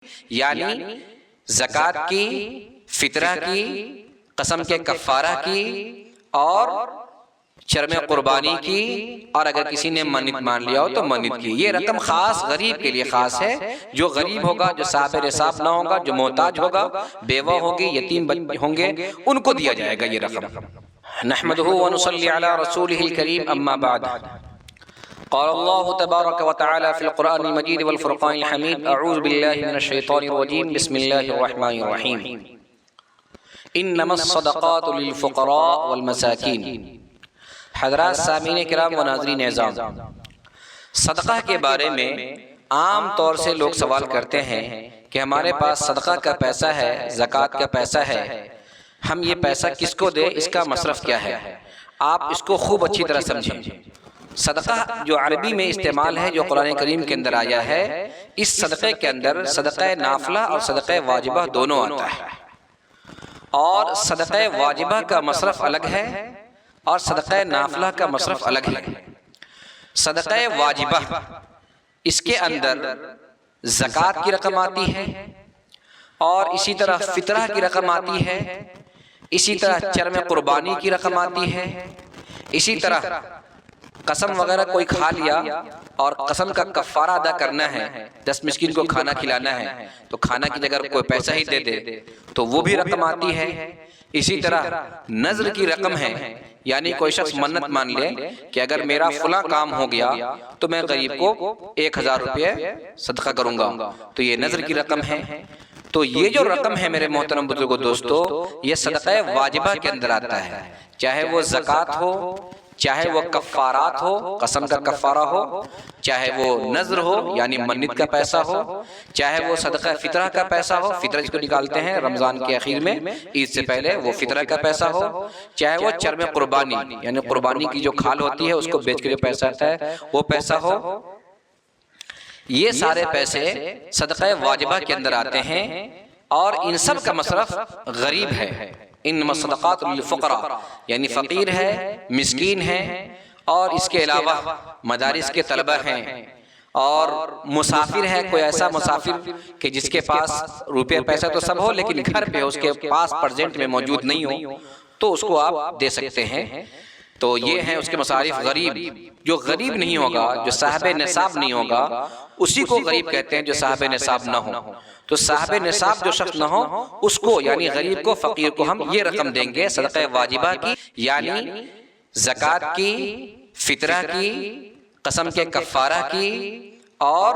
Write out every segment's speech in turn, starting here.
یعنی زکوٰۃ کی، فطرہ کی، قسم کے کفارہ کی اور چرم قربانی کی، اور اگر کسی نے منت مان لیا ہو تو منت کی۔ یہ رقم خاص غریب کے لیے خاص ہے، جو غریب ہوگا، جو صاحب نصاب نہ ہوگا، جو محتاج ہوگا، بیوہ ہوگی، یتیم ہوں گے، ان کو دیا جائے گا یہ رقم۔ نحمدہ ونصلی علی رسولہ الکریم، اما بعد۔ قال اللہ تبارک وتعالی فی القرآن المجید والفرقان الحمید، اعوذ باللہ من الشیطان الرجیم، بسم اللہ الرحمن الرحیم۔ انما الصدقات للفقراء والمساکین۔ حضرات سامعین کرام و ناظرین اعزام، صدقہ کے بارے میں عام طور سے لوگ سوال کرتے ہیں کہ ہمارے پاس صدقہ کا پیسہ ہے، زکوٰۃ کا پیسہ ہے، ہم یہ پیسہ کس کو دیں، اس کا مصرف کیا ہے؟ آپ اس کو خوب اچھی طرح سمجھیں۔ صدقہ جو عربی میں استعمال ہے، جو قرآن کریم کے اندر آیا ہے، اس صدقے کے اندر صدقہ نافلہ اور صدقہ واجبہ دونوں آتا ہے، اور صدقہ واجبہ کا مصرف الگ ہے اور صدقہ نافلہ کا مصرف الگ ہے۔ صدقہ واجبہ، اس کے اندر زکوٰۃ کی رقم آتی ہے، اور اسی طرح فطرہ کی رقم آتی ہے، اسی طرح چرم قربانی کی رقم آتی ہے، اسی طرح قسم وغیرہ کوئی کھا لیا اور قسم کا کفارہ ادا کرنا ہے، 10 مسکین کو کھانا کھلانا ہے، تو کھانا کی جگہ کوئی پیسہ ہی دے دے تو وہ بھی رقم آتی ہے۔ اسی طرح نذر کی رقم ہے، یعنی کوئی شخص منت مان لے کہ اگر میرا فلاں کام ہو گیا تو میں غریب کو 1000 روپے صدقہ کروں گا، تو یہ نذر کی رقم ہے۔ تو یہ جو رقم ہے میرے محترم بزرگوں دوستو، یہ صدقہ واجبہ کے اندر آتا ہے، چاہے وہ زکوٰۃ ہو، چاہے وہ کفارات ہو، قسم کا کفارہ ہو، چاہے وہ نذر ہو یعنی منت کا پیسہ ہو، چاہے وہ صدقہ فطرہ کا پیسہ ہو، فطرہ جس کو نکالتے ہیں رمضان کے اخیر میں، عید سے پہلے، وہ فطرہ کا پیسہ ہو، چاہے وہ چرم قربانی یعنی قربانی کی جو کھال ہوتی ہے اس کو بیچ کے جو پیسہ آتا ہے وہ پیسہ ہو، یہ سارے پیسے صدقہ واجبہ کے اندر آتے ہیں، اور ان سب کا مصرف غریب ہے۔ انما الصدقات للفقراء، یعنی فقیر ہے، مسکین ہے، اور اس کے علاوہ مدارس کے طلبہ ہیں، اور مسافر ہے، کوئی ایسا مسافر کہ جس کے پاس روپے پیسہ تو سب ہو لیکن گھر پہ اس کے پاس پرزینٹ میں موجود نہیں ہو، تو اس کو آپ دے سکتے ہیں۔ تو یہ ہیں اس کے مصارف۔ غریب، جو غریب نہیں ہوگا، جو صاحب نصاب نہیں ہوگا، اسی کو غریب کہتے ہیں، جو صاحب نصاب نہ ہو۔ تو صاحب نصاب جو شخص نہ ہو، اس کو یعنی غریب کو، فقیر کو ہم یہ رقم دیں گے صدقہ واجبہ کی، یعنی زکوٰۃ کی، فطرہ کی، قسم کے کفارہ کی اور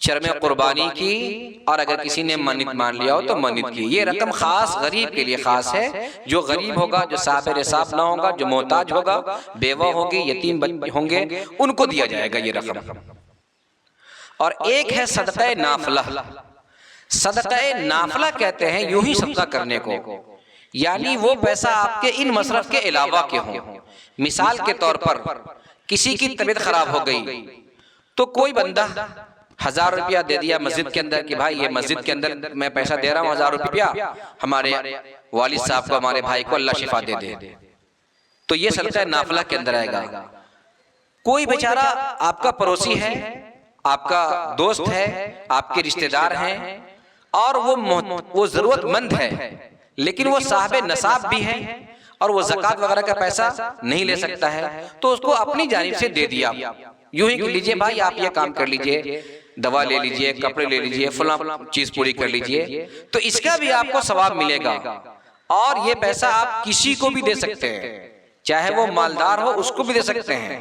چرم قربانی کی، اور اگر کسی نے منت مان لیا ہو تو منت کی۔ یہ رقم خاص غریب کے لیے خاص ہے، جو غریب ہوگا، جو صاحب نصاب نہ ہوگا، جو محتاج ہوگا، بیوہ ہوگی، یتیم ہوں گے، ان کو دیا جائے گا یہ رقم۔ اور ایک ہے صدقہ نافلہ۔ صدقہ نافلہ کہتے ہیں یوں ہی صدقہ کرنے کو، یعنی وہ پیسہ آپ کے ان مصرف کے علاوہ کے ہوں۔ مثال کے طور پر کسی کی طبیعت خراب ہو گئی تو کوئی بندہ 1000 روپیہ دے دیا مسجد کے اندر کہ بھائی یہ مسجد کے اندر میں پیسہ دے رہا ہوں 1000 روپیہ، ہمارے والد صاحب کو، ہمارے بھائی کو اللہ شفا دے دے، تو یہ صدقہ نافلہ کے اندر آئے گا۔ کوئی بیچارہ آپ کا پڑوسی ہے، آپ کا دوست ہے، آپ کے رشتہ دار ہیں، اور وہ ضرورت مند ہے لیکن وہ صاحب نصاب بھی ہے اور وہ زکوٰۃ وغیرہ کا پیسہ نہیں لے سکتا ہے، تو اس کو اپنی جانب سے دے دیا، یوں ہی کہ لیجئے بھائی آپ یہ کام کر لیجئے، دوا لے لیجئے، کپڑے لے لیجئے، فلاں چیز پوری کر لیجئے، تو اس کا بھی آپ کو ثواب ملے گا۔ اور یہ پیسہ آپ کسی کو بھی دے سکتے ہیں، چاہے وہ مالدار ہو اس کو بھی دے سکتے ہیں،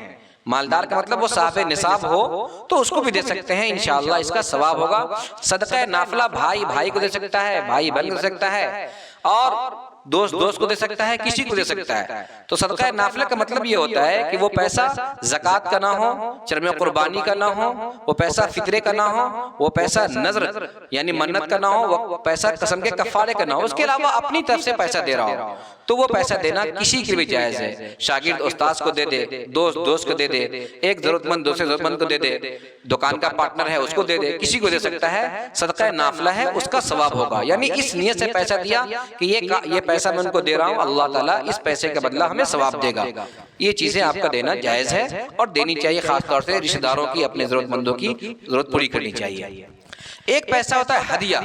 مالدار کا مطلب وہ صاحب نصاب ہو تو اس کو بھی دے سکتے ہیں، انشاءاللہ اس کا ثواب ہوگا۔ صدقہ نافلہ بھائی کو دے سکتا ہے، بھائی بہن کو دے سکتا ہے، اور دوست کو دے سکتا ہے، کسی کو دے سکتا ہے۔ تو صدقہ نافلہ کا مطلب یہ ہوتا ہے کہ وہ پیسہ زکوٰۃ کا نہ ہو، چرم قربانی کا نہ ہو، وہ پیسہ فطرے کا نہ ہو، وہ پیسہ نذر یعنی منت کا نہ ہو، وہ پیسہ قسم کے کفارے کا نہ ہو، اس کے علاوہ اپنی طرف سے پیسہ دے رہا ہو، تو وہ پیسہ دینا کسی کے بھی جائز ہے۔ شاگرد استاذ کو دے دے، دوست کو دے دے، ایک ضرورت مند دوسرے ضرورت مند کو دے دے، دکان کا پارٹنر ہے اس کو دے دے، کسی کو دے سکتا ہے۔ صدقہ نافلہ ہے، اس کا ثواب ہوگا، یعنی اس نیت سے پیسہ دیا کہ یہ پیسہ میں ان کو دے رہا ہوں، اللہ تعالیٰ اس پیسے کا بدلہ ہمیں ثواب دے گا۔ یہ چیزیں آپ کا دینا جائز ہے اور دینی چاہیے، خاص طور سے رشتہ داروں کی، اپنے ضرورت مندوں کی ضرورت پوری کرنی چاہیے۔ ایک پیسہ ہوتا ہے ہدیہ،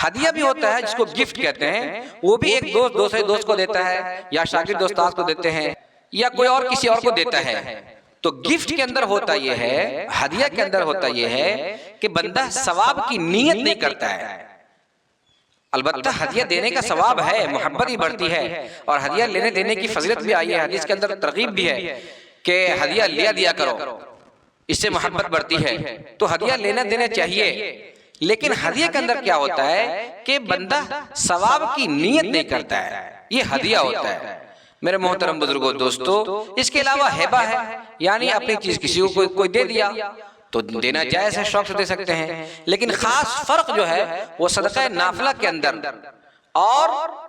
ہدیہ بھی ہوتا ہے جس کو گفٹ کہتے ہیں، وہ بھی ایک دوست دوسرے دوست کو دیتا ہے، یا شاگرد استاد کو دیتے ہیں، یا کوئی اور کسی اور کو دیتا ہے۔ تو گفٹ کے اندر ہوتا یہ ہے، ہدیہ کے اندر ہوتا یہ ہے کہ بندہ ثواب کی نیت نہیں کرتا ہے۔ البتہ ہدیہ دینے کا ثواب ہے، محبت ہی بڑھتی ہے، اور ہدیہ لینے دینے کی فضیلت بھی آئی ہے، حدیث کے اندر ترغیب بھی ہے کہ ہدیہ لیا دیا کرو، اس سے محبت بڑھتی ہے، تو ہدیہ لینا دینا چاہیے۔ لیکن ہدیہ کے اندر کیا ہوتا ہے کہ بندہ ثواب کی نیت نہیں کرتا ہے، یہ ہدیہ ہوتا ہے۔ میرے محترم بزرگوں دوستو، اس کے علاوہ ہبہ ہے، یعنی اپنی چیز کسی کو کوئی دے دیا تو دینا جائز ہے، شوق سے دے سکتے ہیں، لیکن خاص فرق جو ہے وہ صدقہ نافلہ کے اندر اور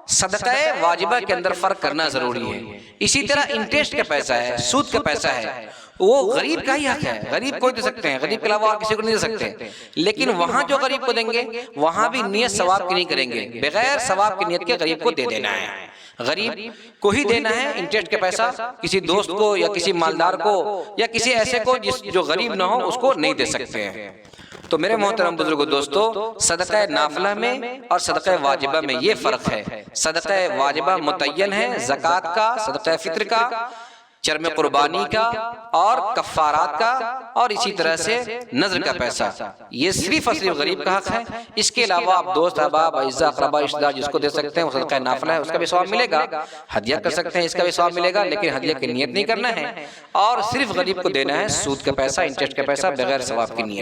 صدقہ واجبہ کے اندر فرق کرنا ضروری ہے۔ اسی طرح انٹرسٹ کا پیسہ ہے، سود کا پیسہ ہے، وہ غریب کا ہی حق ہے، غریب کو دے سکتے ہیں، غریب کے علاوہ اور کسی کو نہیں دے سکتے، لیکن وہاں جو غریب کو دیں گے وہاں بھی نیت ثواب کی نہیں کریں گے، بغیر ثواب کی نیت کے غریب کو دے دینا ہے، غریب کو ہی دینا ہے انٹرسٹ کا پیسہ، کسی دوست کو یا کسی مالدار کو یا کسی ایسے کو جو غریب نہ ہو اس کو نہیں دے سکتے ہیں۔ تو میرے محترم بزرگوں دوستو، صدقہ نافلہ میں اور صدقہ واجبہ میں یہ فرق ہے۔ صدقہ واجبہ متعین ہے، زکوٰۃ کا، صدقہ فطر کا، چرم قربانی کا اور کفارات کا، اور اسی طرح سے نذر کا پیسہ، یہ صرف اور صرف غریب کا حق ہے۔ اس کے علاوہ آپ دوست احباب اعزاء اقربا رشتہ دار جس کو دے سکتے ہیں وہ صدقہ نافلہ ہے، اس کا بھی ثواب ملے گا، ہدیہ کر سکتے ہیں اس کا بھی ثواب ملے گا، لیکن ہدیہ کی نیت نہیں کرنا ہے، اور صرف غریب کو دینا ہے سود کا پیسہ، انٹرسٹ کا پیسہ، بغیر ثواب کی نیت۔